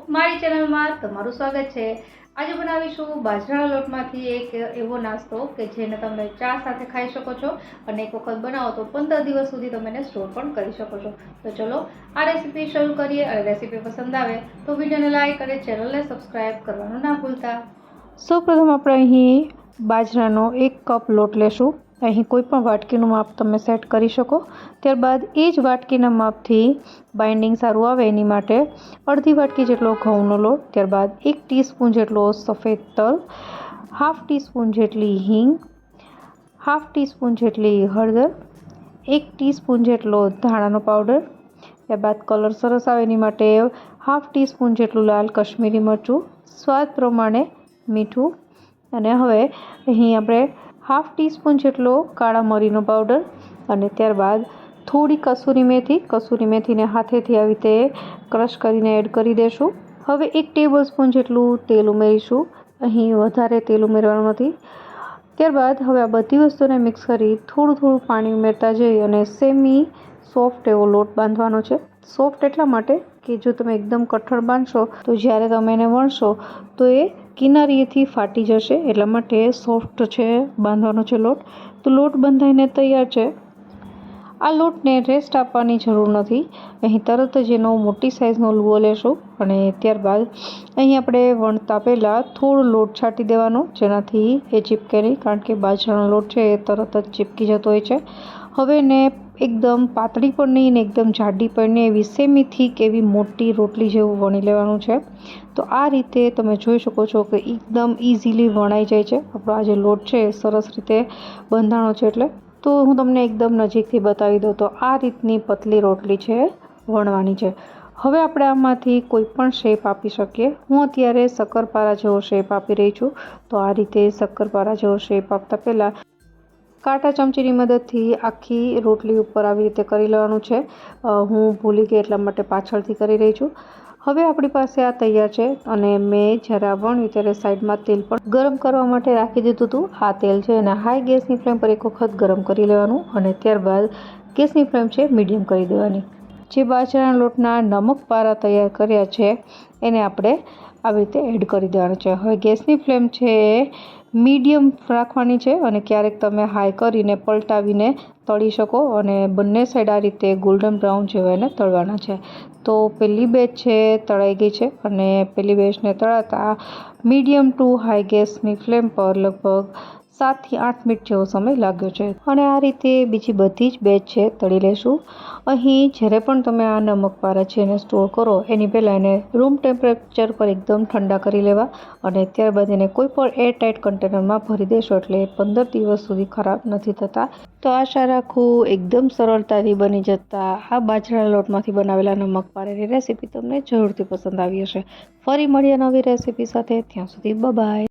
મારી ચેનલમાં તમારું સ્વાગત છે। આજે બનાવીશું બાજરાના લોટમાંથી એક એવો નાસ્તો કે જેને તમે ચા સાથે ખાઈ શકો છો અને એક વખત બનાવો તો 15 દિવસ સુધી તમે એને સ્ટોર પણ કરી શકો છો। તો ચલો આ રેસીપી શરૂ કરીએ અને રેસીપી પસંદ આવે તો વિડીયોને લાઈક અને ચેનલને સબસ્ક્રાઇબ કરવાનું ના ભૂલતા। સૌપ્રથમ આપણે અહીં બાજરાનો 1 કપ લોટ લેશું। અહીં કોઈ પણ વાટકીનું માપ તમે સેટ કરી શકો। ત્યારબાદ એ જ વાટકીના માપથી બાઇન્ડિંગ સારું આવે એની માટે અડધી વાટકી જેટલો ઘઉંનો લોટ, ત્યારબાદ 1 ટીસ્પૂન જેટલો સફેદ તલ, હાફ ટીસ્પૂન જેટલી હિંગ, હાફ ટીસ્પૂન જેટલી હળદર, 1 ટીસ્પૂન જેટલો ધાણાનો પાવડર, ત્યારબાદ કલર સરસ આવે એની માટે હાફ ટીસ્પૂન જેટલું લાલ કશ્મીરી મરચું, સ્વાદ પ્રમાણે મીઠું, અને હવે અહીં આપણે હાફ ટીસ્પૂન જેટલો કાળા મરીનો પાવડર અને ત્યારબાદ થોડી કસૂરી મેથીને હાથેથી આવી રીતે ક્રશ કરીને એડ કરી દેશું। હવે 1 ટેબલસ્પૂન જેટલું તેલ ઉમેરીશું। અહીં વધારે તેલ ઉમેરવાનું નથી। ત્યારબાદ હવે આ બધી વસ્તુને મિક્સ કરી થોડું પાણી ઉમેરતા જઈ અને સેમી સોફ્ટ એવો લોટ બાંધવાનો છે। સોફ્ટ એટલા માટે કે જો તમે એકદમ કઠણ બાંધશો તો જ્યારે તમે એને વણશો તો એ કિનારીએથી ફાટી જશે, એટલા માટે સોફ્ટ છે બાંધવાનો છે લોટ। તો લોટ બંધાઈને તૈયાર છે। આ લોટને રેસ્ટ આપવાની જરૂર નથી। અહીં તરત જ એનો મોટી સાઇઝનો લુઓ લેશું અને ત્યારબાદ અહીં આપણે વણતા પહેલાં થોડો લોટ છાંટી દેવાનો, જેનાથી એ ચીપકે નહીં, કારણ કે બાજરાનો લોટ છે એ તરત જ ચીપકી જતો હોય છે। હવે એને એકદમ પાતળી પણ નહીં ને એકદમ જાડી પણ નહીં, એવી સેમી થીક એવી મોટી રોટલી જેવું વણી લેવાનું છે। તો આ રીતે તમે જોઈ શકો છો કે એકદમ ઇઝીલી વણાઈ જાય છે। આપણો આ જે લોટ છે એ સરસ રીતે બંધાણો છે। એટલે તો હું તમને એકદમ નજીકથી બતાવી દઉં તો આ રીતની પતલી રોટલી છે વણવાની છે। હવે આપણે આમાંથી કોઈ પણ શેપ આપી શકીએ। હું અત્યારે શક્કરપારા જેવો શેપ આપી રહી છું। તો આ રીતે શક્કરપારા જેવો શેપ આપતા પહેલાં કાંટા ચમચીની મદદથી આખી રોટલી ઉપર આવી રીતે કરી લેવાનું છે। હું ભૂલી ગઈ એટલા માટે પાછળથી કરી રહી છું। હવે આપણી પાસે આ તૈયાર છે અને મેં જ્યારે આ વણ્યું ત્યારે સાઈડમાં તેલ પણ ગરમ કરવા માટે રાખી દીધું હતું। આ તેલ છે અને હાઈ ગેસની ફ્લેમ પર એક વખત ગરમ કરી લેવાનું અને ત્યારબાદ ગેસની ફ્લેમ છે મીડિયમ કરી દેવાની। જે બાજરાના લોટના નમક પારા તૈયાર કર્યા છે એને આપણે આવી રીતે એડ કરી દેવાનું છે। હવે ગેસની ફ્લેમ છે એ મીડિયમ રાખવાની છે અને ક્યારેક તમે હાઈ કરીને પલટાવીને તળી શકો અને બંને સાઈડ આ રીતે ગોલ્ડન બ્રાઉન જેવા એને તળવાના છે। તો પહેલી બેચ છે તળાઈ ગઈ છે અને પહેલી બેચને તળાતા મીડિયમ ટુ હાઈ ગેસની ફ્લેમ પર લગભગ 7 થી 8 મિનિટ જેવો સમય લાગ્યો છે અને આ રીતે બીજી બધી જ બેચ છે તળી લેશું। અહીં જ્યારે પણ તમે આ નમક પારા છે એને સ્ટોર કરો એની પહેલાં એને રૂમ ટેમ્પરેચર પર એકદમ ઠંડા કરી લેવા અને ત્યારબાદ એને કોઈ પણ એરટાઇટ કન્ટેનરમાં ભરી દેશો એટલે 15 દિવસ સુધી ખરાબ નથી થતા। તો આશા રાખું એકદમ સરળતાથી બની જતા આ બાજરાના લોટમાંથી બનાવેલા નમક પારાની રેસીપી તમને જરૂરથી પસંદ આવી હશે। ફરી મળીએ નવી રેસીપી સાથે, ત્યાં સુધી બાય બાય।